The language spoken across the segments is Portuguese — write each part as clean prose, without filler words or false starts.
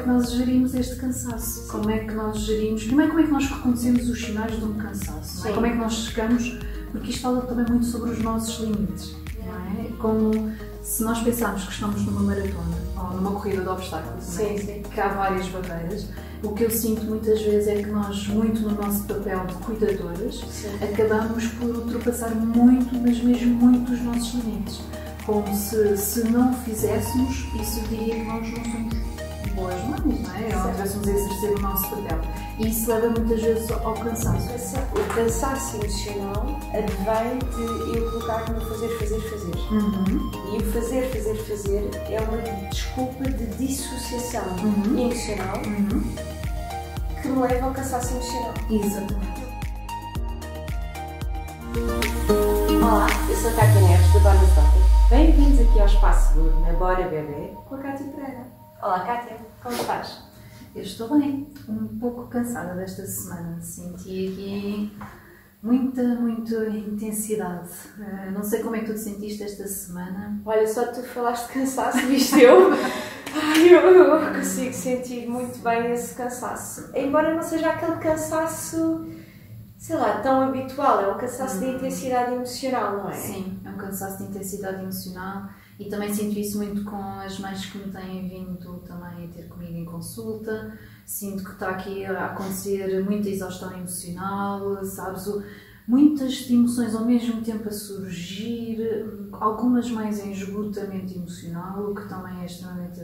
que nós gerimos este cansaço? Como é que nós gerimos? Primeiro, como é que nós reconhecemos os sinais de um cansaço? Não é? Como é que nós chegamos? Porque isto fala também muito sobre os nossos limites. Não é? Como se nós pensarmos que estamos numa maratona ou numa corrida de obstáculos, sim, sim, que há várias barreiras, o que eu sinto muitas vezes é que nós, muito no nosso papel de cuidadoras, acabamos por ultrapassar muito, mas mesmo muito, os nossos limites. Como se não o fizéssemos, isso diria que nós não somos boas mães, não é? Ou não estivéssemos a exercer o nosso papel. E isso leva muitas vezes ao cansaço. O cansaço emocional advém de eu colocar-me no fazer. E o fazer é uma desculpa de dissociação emocional que me leva ao cansaço emocional. Exatamente. Olá, eu sou a Cátia Neves, da Bonus Doctor. Bem-vindos aqui ao Espaço Seguro na Bora Bebê com a Cátia Pereira. Olá, Cátia, como estás? Eu estou bem, um pouco cansada desta semana. Senti aqui muita intensidade. Não sei como é que tu te sentiste esta semana. Olha, só tu falaste de cansaço, viste eu? Eu consigo sentir muito bem esse cansaço. Embora não seja aquele cansaço, sei lá, tão habitual. É um cansaço de intensidade emocional, não é? Sim, é um cansaço de intensidade emocional. E também sinto isso muito com as mães que me têm vindo também a ter comigo em consulta. Sinto que está aqui a acontecer muita exaustão emocional, sabes? Muitas emoções ao mesmo tempo a surgir, algumas mais em esgotamento emocional, o que também é extremamente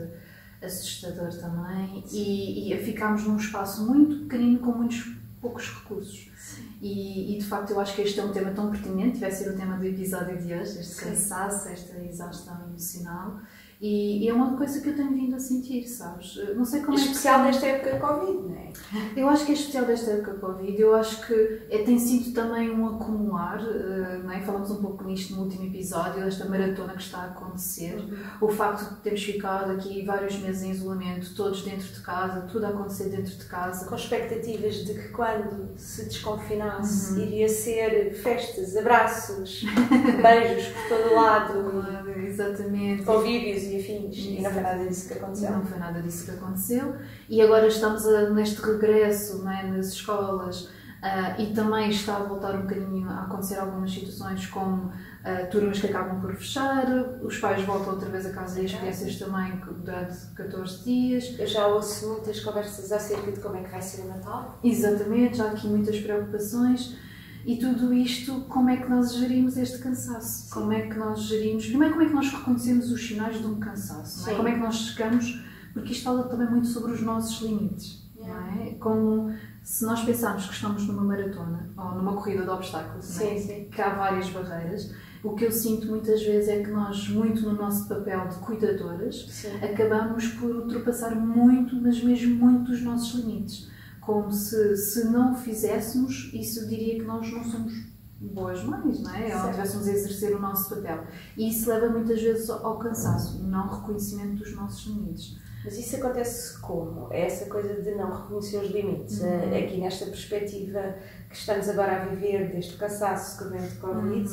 assustador também. E ficámos num espaço muito pequenino com muitos poucos recursos. E de facto eu acho que este é um tema tão pertinente, vai ser o tema do episódio de hoje, este cansaço, esta exaustão emocional, e é uma coisa que eu tenho vindo a sentir, sabes? Não sei como especial desta época Covid, não é? Eu acho que é especial desta época Covid, eu acho que tem sido também um acumular, não é? Falamos um pouco nisto no último episódio, esta maratona que está a acontecer, o facto de termos ficado aqui vários meses em isolamento, todos dentro de casa, tudo a acontecer dentro de casa. Com expectativas de que quando se desconfinasse iria ser festas, abraços, beijos por todo o lado, exatamente, convívios e afins, e não foi nada disso que aconteceu. Não foi nada disso que aconteceu, e agora estamos neste regresso, não é, nas escolas, e também está a voltar um bocadinho a acontecer algumas situações como turmas que acabam por fechar, os pais voltam outra vez a casa e as crianças também durante 14 dias. Eu já ouço muitas conversas acerca de como é que vai ser o Natal. Exatamente, já há aqui muitas preocupações. E tudo isto, como é que nós gerimos este cansaço? Como é que nós gerimos... Primeiro, como é que nós reconhecemos os sinais de um cansaço? Não é? Como é que nós chegamos... Porque isto fala também muito sobre os nossos limites. Não é? Como se nós pensarmos que estamos numa maratona ou numa corrida de obstáculos, não é? Que há várias barreiras. O que eu sinto muitas vezes é que nós, muito no nosso papel de cuidadoras, acabamos por ultrapassar muito, mas mesmo muito, os nossos limites. Como se não o fizéssemos, isso diria que nós não somos boas mães, não é? Ou não estivéssemos a exercer o nosso papel. E isso leva muitas vezes ao cansaço, o não reconhecimento dos nossos limites. Mas isso acontece como? É essa coisa de não reconhecer os limites. Aqui nesta perspectiva que estamos agora a viver, deste cansaço que vem de Covid,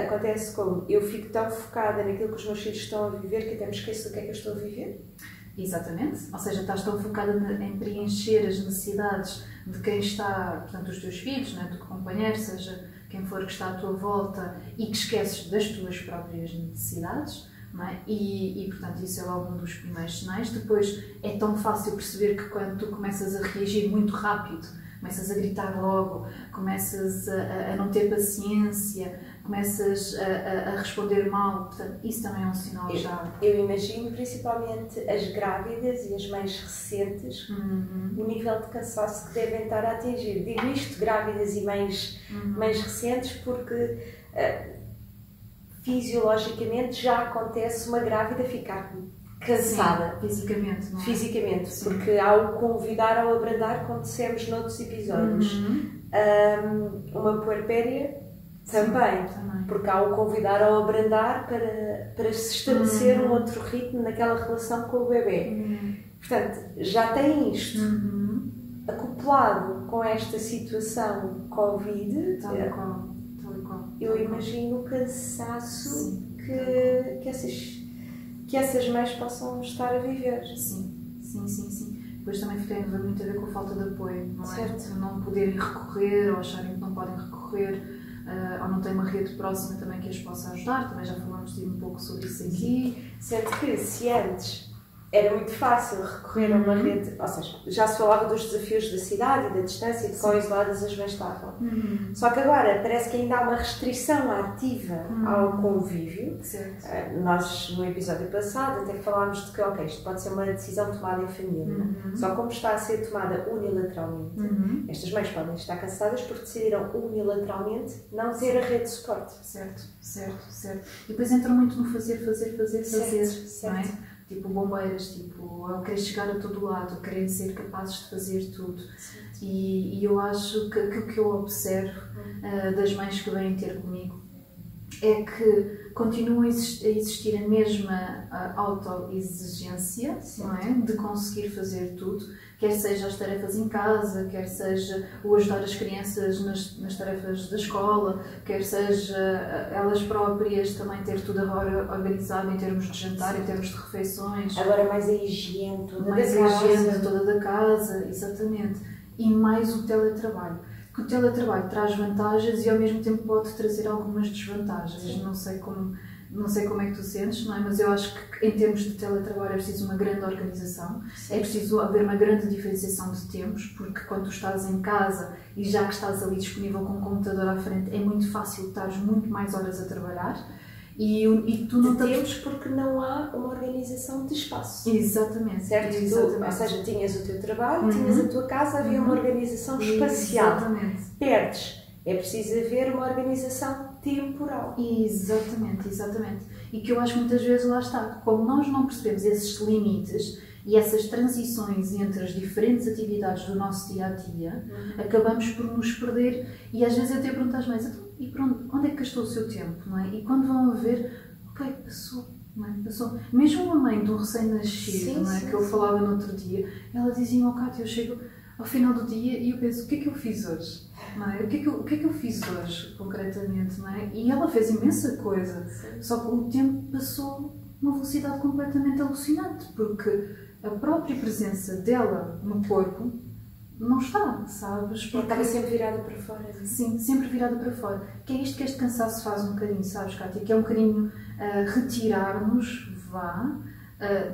acontece como? Eu fico tão focada naquilo que os meus filhos estão a viver que até me esqueço do que é que eu estou a viver. Exatamente, ou seja, estás tão focada em preencher as necessidades de quem está, portanto, os teus filhos, não é? Do companheiro, seja quem for que está à tua volta, e que esqueces das tuas próprias necessidades, não é? E portanto, isso é logo um dos primeiros sinais. Depois, é tão fácil perceber que quando tu começas a reagir muito rápido, começas a gritar logo, começas a não ter paciência, começas a responder mal, portanto, isso também é um sinal já. Eu imagino principalmente as grávidas e as mães recentes, o nível de cansaço que devem estar a atingir. Digo isto, grávidas e mães recentes, porque fisiologicamente já acontece uma grávida ficar cansada. Sim, fisicamente, não é? Fisicamente, porque ao convidar ao abrandar, como dissemos noutros episódios, uma puerpéria também, porque há o convidar ao abrandar para se estabelecer um outro ritmo naquela relação com o bebê. Portanto, já tem isto acoplado com esta situação Covid. Eu imagino o cansaço que essas mães possam estar a viver. Sim, sim. Depois também tem muito a ver com a falta de apoio, não é? Certo. Não poderem recorrer ou acharem que não podem recorrer, ou não têm uma rede próxima também que as possa ajudar. Também já falamos um pouco sobre isso aqui. Sendo que se antes era muito fácil recorrer a uma rede, ou seja, já se falava dos desafios da cidade e da distância e de quão isoladas as mães estavam. Só que agora parece que ainda há uma restrição ativa ao convívio. Nós, no episódio passado, até falámos de que, ok, isto pode ser uma decisão tomada em família, só como está a ser tomada unilateralmente, estas mães podem estar cansadas porque decidiram unilateralmente não ter a rede de suporte. Certo. E depois entram muito no fazer, certo. não é? Tipo bombeiras, ao querer chegar a todo lado, querem ser capazes de fazer tudo. E eu acho que o que eu observo das mães que vêm ter comigo é que continua a existir a mesma autoexigência, não é? De conseguir fazer tudo, quer seja as tarefas em casa, quer seja o ajudar as crianças nas tarefas da escola, quer seja elas próprias também ter tudo agora organizado em termos de jantar, em termos de refeições. Agora mais a higiene toda da casa. Mais a higiene toda da casa, exatamente. E mais o teletrabalho. Que o teletrabalho traz vantagens e ao mesmo tempo pode trazer algumas desvantagens. Não sei como é que tu sentes, não é? Mas eu acho que em termos de teletrabalho é preciso uma grande organização, é preciso haver uma grande diferenciação de tempos, porque quando tu estás em casa e já que estás ali disponível com o computador à frente, é muito fácil estares muito mais horas a trabalhar. E tu não temos porque não há uma organização de espaço. Exatamente. Certo? Exatamente. Ou seja, tinhas o teu trabalho, tinhas a tua casa, havia uma organização espacial. Exatamente. Perdes. É preciso haver uma organização temporal. Exatamente. E que eu acho que muitas vezes lá está. Como nós não percebemos esses limites e essas transições entre as diferentes atividades do nosso dia-a-dia, acabamos por nos perder. E às vezes eu até pergunto às mães, então, e pronto, onde é que gastou o seu tempo? Não é? E quando vão a ver, ok, passou. Não é? Passou. Mesmo uma mãe de um recém-nascido, não é? Que eu falava no outro dia, ela dizia, oh Cátia, eu chego ao final do dia e eu penso, o que é que eu fiz hoje? Não é? O que é que eu fiz hoje, concretamente? Não é? E ela fez imensa coisa, só que o tempo passou numa velocidade completamente alucinante, porque a própria presença dela no corpo não está, sabes? Porque estava sempre virada para fora. Sim, sempre virada para fora. Que é isto que este cansaço faz um bocadinho, sabes, Cátia? Que é um bocadinho retirar-nos,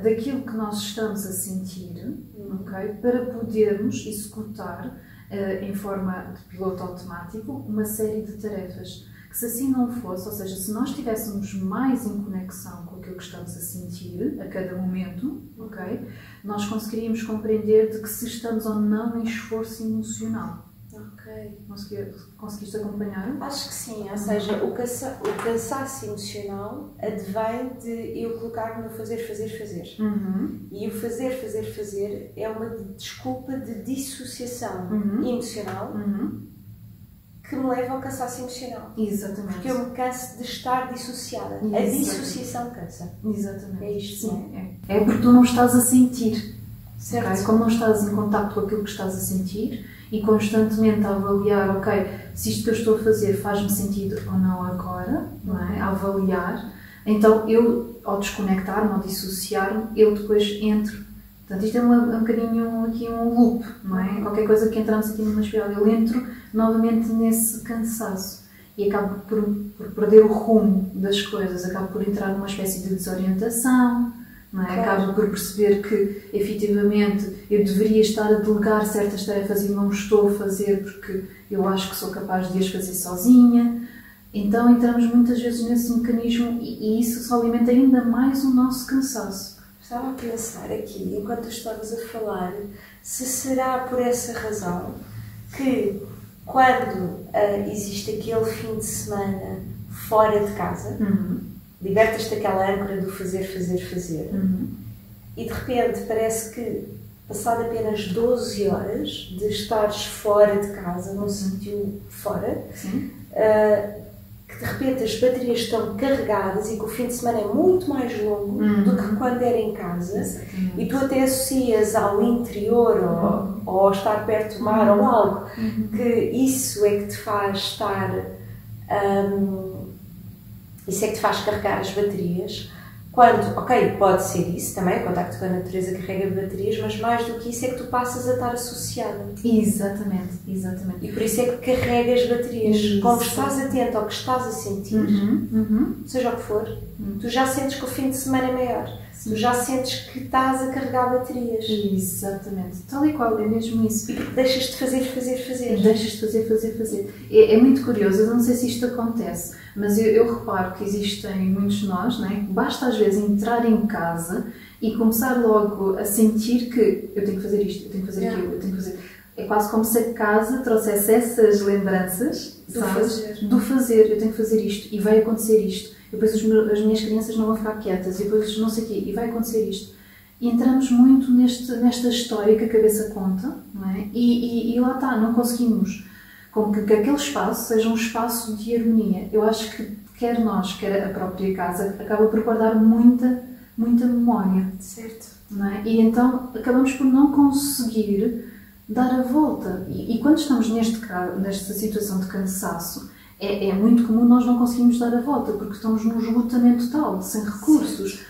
daquilo que nós estamos a sentir, okay? Para podermos executar em forma de piloto automático uma série de tarefas. Que se assim não fosse, ou seja, se nós estivéssemos mais em conexão com aquilo que estamos a sentir a cada momento, okay? Nós conseguiríamos compreender de que se estamos ou não em esforço emocional. Ok. Conseguiste acompanhar? Acho que sim, ou seja, o cansaço emocional advém de eu colocar-me no fazer. E o fazer é uma desculpa de dissociação emocional que me leva ao cansaço emocional. Exatamente. Porque eu me canso de estar dissociada. Exatamente. A dissociação cansa. Exatamente. É isto, sim. É porque tu não estás a sentir. Certo. Okay? Como não estás em contacto com aquilo que estás a sentir e constantemente a avaliar, ok, se isto que eu estou a fazer faz-me sentido ou não agora, não é? A avaliar, então eu, ao desconectar-me, ao dissociar-me, eu depois entro. Portanto, isto é um bocadinho aqui um loop, não é? Qualquer coisa que entramos aqui numa espiral, eu entro novamente nesse cansaço e acabo por perder o rumo das coisas, acabo por entrar numa espécie de desorientação, não é? Claro. Acabo por perceber que, efetivamente, eu deveria estar a delegar certas tarefas e não estou a fazer porque eu acho que sou capaz de as fazer sozinha. Então, entramos muitas vezes nesse mecanismo e isso só alimenta ainda mais o nosso cansaço. Estava a pensar aqui, enquanto tu estavas a falar, se será por essa razão que quando existe aquele fim de semana fora de casa, libertas-te daquela âncora do fazer, e de repente parece que, passado apenas 12 horas de estares fora de casa, num sítio fora, que de repente as baterias estão carregadas e que o fim de semana é muito mais longo do que quando era em casa. Exatamente. E tu até associas ao interior ou ao estar perto do mar ou algo que isso é que te faz estar isso é que te faz carregar as baterias, Quando, ok, pode ser isso também, o contacto com a natureza carrega baterias, mas mais do que isso é que tu passas a estar associada. Exatamente, exatamente. E por isso é que carregas baterias. Como estás atento ao que estás a sentir, seja o que for, tu já sentes que o fim de semana é maior. Sim. Tu já sentes que estás a carregar baterias. Exatamente. Tal e qual, é mesmo isso. E porque deixas de fazer. Deixas de fazer. É muito curioso, eu não sei se isto acontece, mas eu reparo que existem muitos de nós, não é? Basta às vezes entrar em casa e começar logo a sentir que eu tenho que fazer isto, eu tenho que fazer aquilo, eu tenho que fazer... É quase como se a casa trouxesse essas lembranças do fazer. Eu tenho que fazer isto e vai acontecer isto. E depois as minhas crianças não vão ficar quietas e depois não sei o quê, e vai acontecer isto. E entramos muito nesta história que a cabeça conta, não é? E lá está, não conseguimos como que aquele espaço seja um espaço de harmonia. Eu acho que quer nós, quer a própria casa, acaba por guardar muita memória. Certo. Não é? E então acabamos por não conseguir dar a volta. E quando estamos nesta situação de cansaço, é muito comum nós não conseguimos dar a volta, porque estamos num esgotamento total, sem recursos.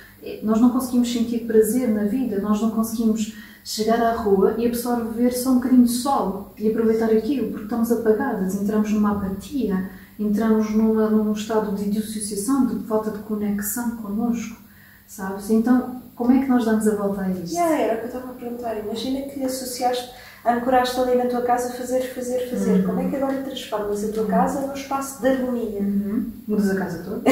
Nós não conseguimos sentir prazer na vida, nós não conseguimos chegar à rua e absorver só um bocadinho de sol e aproveitar aquilo, porque estamos apagadas, entramos numa apatia, entramos num estado de dissociação, de falta de conexão connosco, sabes? Então, como é que nós damos a volta a isto? Era o que eu estava a perguntar. Imagina que associaste, ancoraste ali na tua casa fazer. Como é que agora transformas a tua casa num espaço de harmonia? Mudas a casa toda?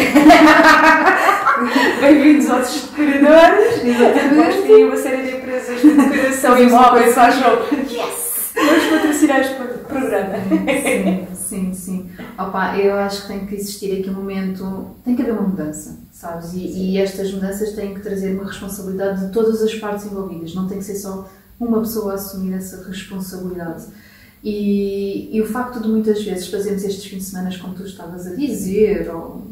Bem-vindos aos decoradores! Exatamente! E uma série de empresas de decoração e móveis acham yes! Vamos patrocinar este programa. Sim. Opa, eu acho que tem que existir aqui um momento, tem que haver uma mudança, sabes? E estas mudanças têm que trazer uma responsabilidade de todas as partes envolvidas, não tem que ser só uma pessoa a assumir essa responsabilidade. E o facto de muitas vezes fazermos estes fins de semana, como tu estavas a dizer, ou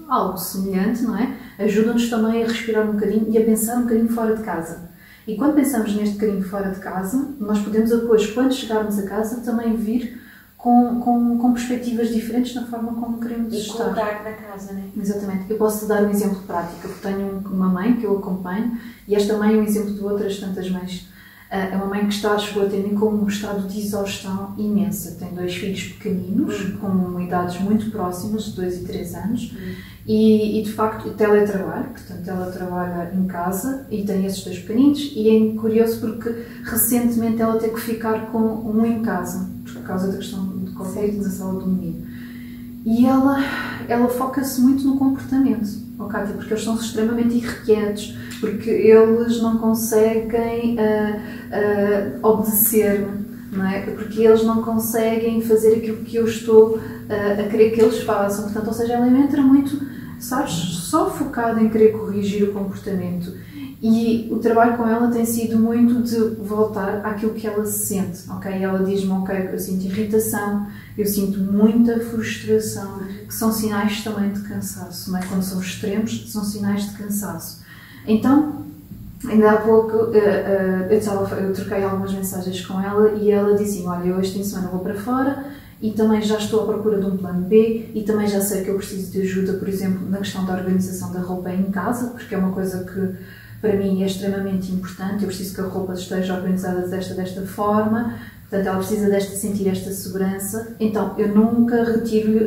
algo semelhante, não é? Ajuda-nos também a respirar um bocadinho e a pensar um bocadinho fora de casa. E quando pensamos neste bocadinho fora de casa, nós podemos depois, quando chegarmos a casa, também vir com perspectivas diferentes na forma como queremos estar. E colocar na casa, não é? Exatamente. Eu posso dar um exemplo prático. Eu tenho uma mãe que eu acompanho e esta mãe é um exemplo de outras tantas mães. É uma mãe que chegou a ter com um estado de exaustão imensa. Tem 2 filhos pequeninos, com idades muito próximas, de 2 e 3 anos, e de facto teletrabalho, portanto ela trabalha em casa e tem esses 2 pequeninos, e é curioso porque recentemente ela teve que ficar com um em casa, por causa da questão de Covid na sala do menino. E ela foca-se muito no comportamento, Cátia, porque eles são extremamente irrequietos, porque eles não conseguem obedecer-me, não é? Porque eles não conseguem fazer aquilo que eu estou a querer que eles façam. Portanto, ou seja, ela entra muito, sabes, só focada em querer corrigir o comportamento. E o trabalho com ela tem sido muito de voltar àquilo que ela sente, ok? Ela diz-me, ok, eu sinto irritação, eu sinto muita frustração, que são sinais também de cansaço, não é? Quando são extremos, são sinais de cansaço. Então, ainda há pouco, eu troquei algumas mensagens com ela e ela disse assim, olha, eu este fim de semana vou para fora e também já estou à procura de um plano B e também já sei que eu preciso de ajuda, por exemplo, na questão da organização da roupa em casa, porque é uma coisa que para mim é extremamente importante, eu preciso que a roupa esteja organizada desta forma, portanto ela precisa sentir esta segurança, então eu nunca retiro,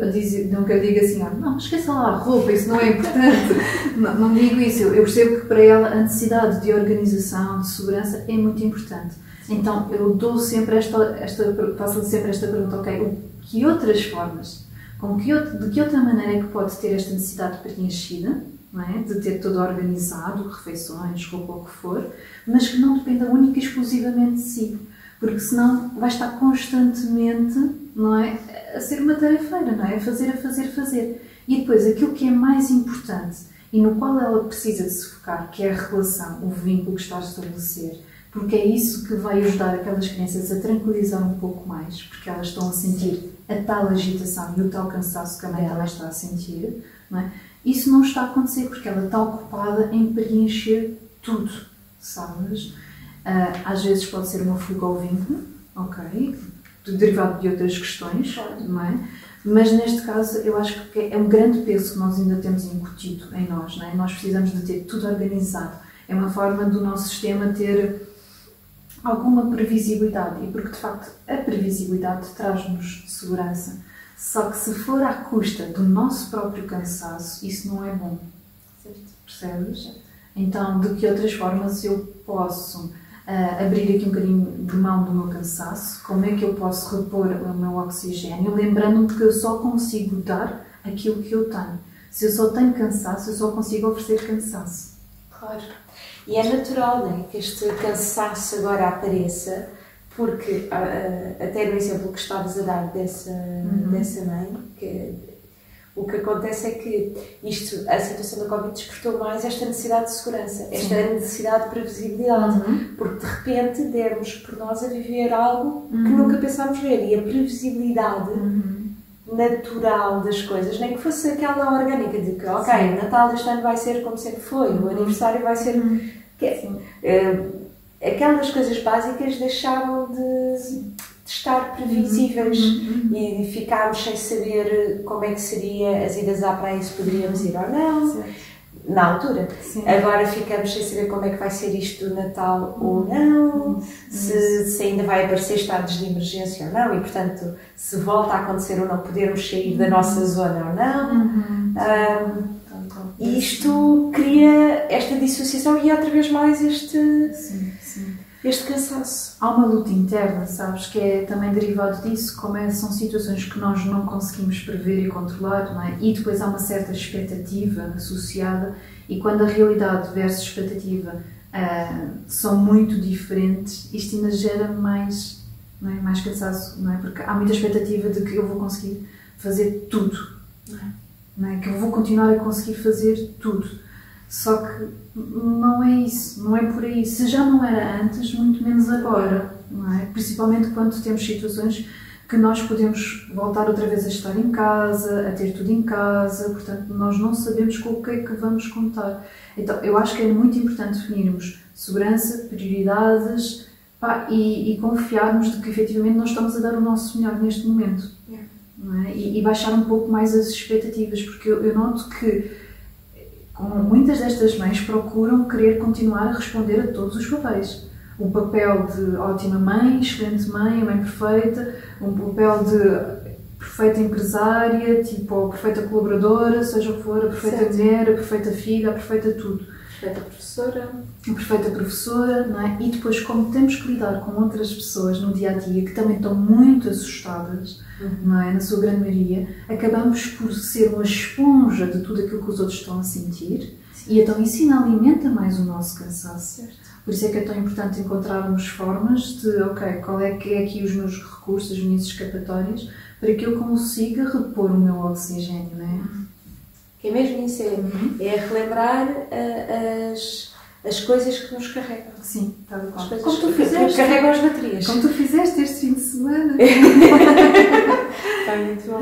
nunca digo assim, não, esqueça lá a roupa, isso não é importante, não digo isso, eu percebo que para ela a necessidade de organização, de segurança é muito importante, então eu dou sempre faço sempre esta pergunta, ok, que outras formas, de que outra maneira é que pode ter esta necessidade preenchida, não é? De ter tudo organizado, refeições, roupa, o que for, mas que não dependa única e exclusivamente de si, porque senão vai estar constantemente, não é? A ser uma tarefeira, não é? A fazer. E depois aquilo que é mais importante e no qual ela precisa de se focar, que é a relação, o vínculo que está a estabelecer, porque é isso que vai ajudar aquelas crianças a tranquilizar um pouco mais, porque elas estão a sentir a tal agitação e o tal cansaço que a mãe dela está a sentir, não é? Isso não está a acontecer porque ela está ocupada em preencher tudo, sabes? Às vezes pode ser uma fuga ao vínculo, ok? derivado de outras questões, não é? Mas neste caso eu acho que é um grande peso que nós ainda temos incutido em nós, não é? Nós precisamos de ter tudo organizado. É uma forma do nosso sistema ter alguma previsibilidade, e porque de facto a previsibilidade traz-nos segurança. Só que se for à custa do nosso próprio cansaço, isso não é bom. Certo. Percebes? Então, de que outras formas eu posso abrir aqui um bocadinho de mão do meu cansaço? Como é que eu posso repor o meu oxigênio? Lembrando-me que eu só consigo dar aquilo que eu tenho. Se eu só tenho cansaço, eu só consigo oferecer cansaço. Claro. E é natural, não é? Que este cansaço agora apareça, porque até no exemplo que estavas a dar dessa mãe, o que acontece é que a situação da Covid despertou mais esta necessidade de segurança, esta necessidade de previsibilidade, porque de repente demos por nós a viver algo que nunca pensámos ver, e a previsibilidade natural das coisas, nem que fosse aquela orgânica de que, ok, o Natal deste ano vai ser como sempre foi, o aniversário vai ser... aquelas coisas básicas deixaram de estar previsíveis e ficámos sem saber como é que seria as idas à praia, se poderíamos ir ou não, na altura. Agora ficamos sem saber como é que vai ser isto do Natal ou não, se ainda vai aparecer estados de emergência ou não, e portanto se volta a acontecer ou não, podermos sair da nossa zona ou não. E isto cria esta dissociação e outra vez mais este cansaço. Há uma luta interna, sabes, que é também derivado disso, são situações que nós não conseguimos prever e controlar, não é? E depois há uma certa expectativa associada, e quando a realidade versus expectativa são muito diferentes, isto ainda gera mais, não é? Mais cansaço, não é? Porque há muita expectativa de que eu vou conseguir fazer tudo, não é? Que eu vou continuar a conseguir fazer tudo. Só que não é isso, não é por aí. Se já não era antes, muito menos agora, não é? Principalmente quando temos situações que nós podemos voltar outra vez a estar em casa, a ter tudo em casa, portanto nós não sabemos com o que é que vamos contar. Então eu acho que é muito importante definirmos segurança, prioridades, e confiarmos de que efetivamente nós estamos a dar o nosso melhor neste momento, não é? E baixar um pouco mais as expectativas, porque eu noto que muitas destas mães procuram querer continuar a responder a todos os papéis. O papel de ótima mãe, excelente mãe, a mãe perfeita, um papel de perfeita empresária, ou perfeita colaboradora, seja o que for, a perfeita mulher, a perfeita filha, a perfeita tudo. Perfeita professora. A perfeita professora, não é? E depois, como temos que lidar com outras pessoas no dia-a-dia que também estão muito assustadas, não é? Na sua grande maioria, acabamos por ser uma esponja de tudo aquilo que os outros estão a sentir, e então isso ainda alimenta mais o nosso cansaço. Por isso é que é tão importante encontrarmos formas de, qual é que é aqui os meus recursos, as minhas escapatórias, para que eu consiga repor o meu oxigênio, não é? Que é mesmo isso, é relembrar as coisas que nos carregam. Sim, está bem. Como tu fizeste. Carregam as baterias. Como tu fizeste este fim de semana. Está muito bom.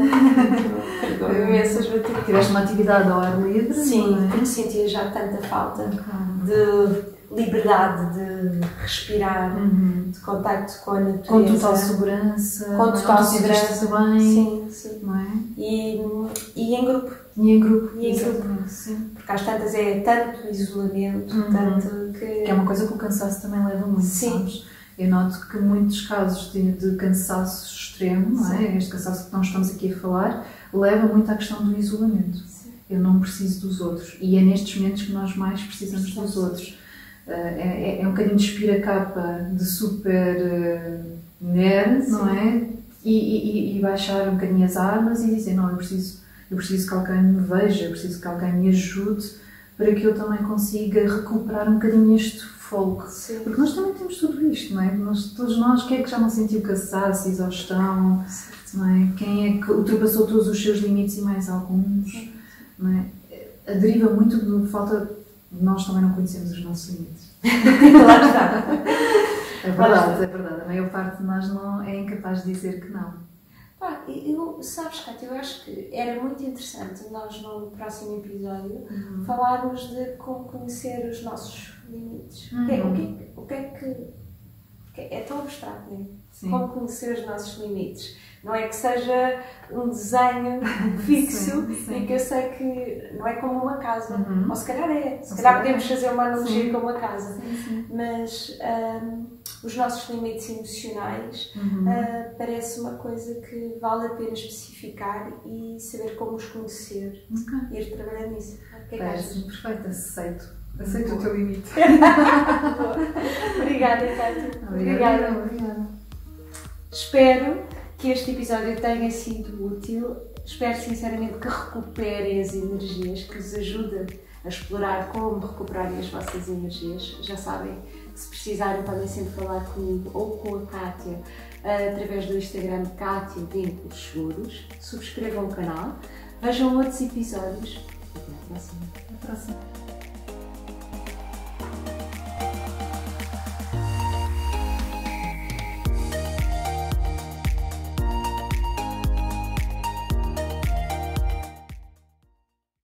Carregou imensas baterias. Tiveste uma atividade ao ar livre. Sim, porque sentia já tanta falta de liberdade, de respirar, de contacto com a natureza. Com total segurança. Com total segurança. Bem. Sim. Não é? E em grupo. E em grupo. Sim. Porque às tantas é tanto isolamento, tanto que... Que é uma coisa que o cansaço também leva muito, sabes? Eu noto que muitos casos de cansaço extremo, não é? Este cansaço que nós estamos aqui a falar, leva muito à questão do isolamento. Eu não preciso dos outros. E é nestes momentos que nós mais precisamos dos outros. É um bocadinho de espira-capa de super mulher, não é? E baixar um bocadinho as armas e dizer, não, eu preciso que alguém me veja, eu preciso que alguém me ajude para que eu também consiga recuperar um bocadinho este fogo. Porque nós também temos tudo isto, não é? Todos nós, quem é que já não sentiu cansaço, exaustão, não é? Quem é que ultrapassou todos os seus limites e mais alguns, não é? Deriva muito de falta de nós também não conhecemos os nossos limites. Lá está. É verdade. A maior parte de nós não é incapaz de dizer que não. Sabes, Cátia, eu acho que era muito interessante nós no próximo episódio falarmos de como conhecer os nossos limites. O que é que é tão abstrato, não é? Sim. Como conhecer os nossos limites. Não é que seja um desenho fixo e que eu sei que não é como uma casa. Ou se calhar é. Se calhar podemos fazer uma analogia com uma casa. Mas os nossos limites emocionais parece uma coisa que vale a pena especificar e saber como os conhecer e ir trabalhando nisso. O que é que achas? Perfeito, aceito o teu limite. Obrigada, Cátia. Obrigada. Espero que este episódio tenha sido útil. Espero sinceramente que recuperem as energias, que vos ajude a explorar como recuperarem as vossas energias. Já sabem, se precisarem podem sempre falar comigo ou com a Cátia através do Instagram Cátia Vínculos Seguros. Subscrevam o canal, vejam outros episódios. Até à próxima. Até à próxima.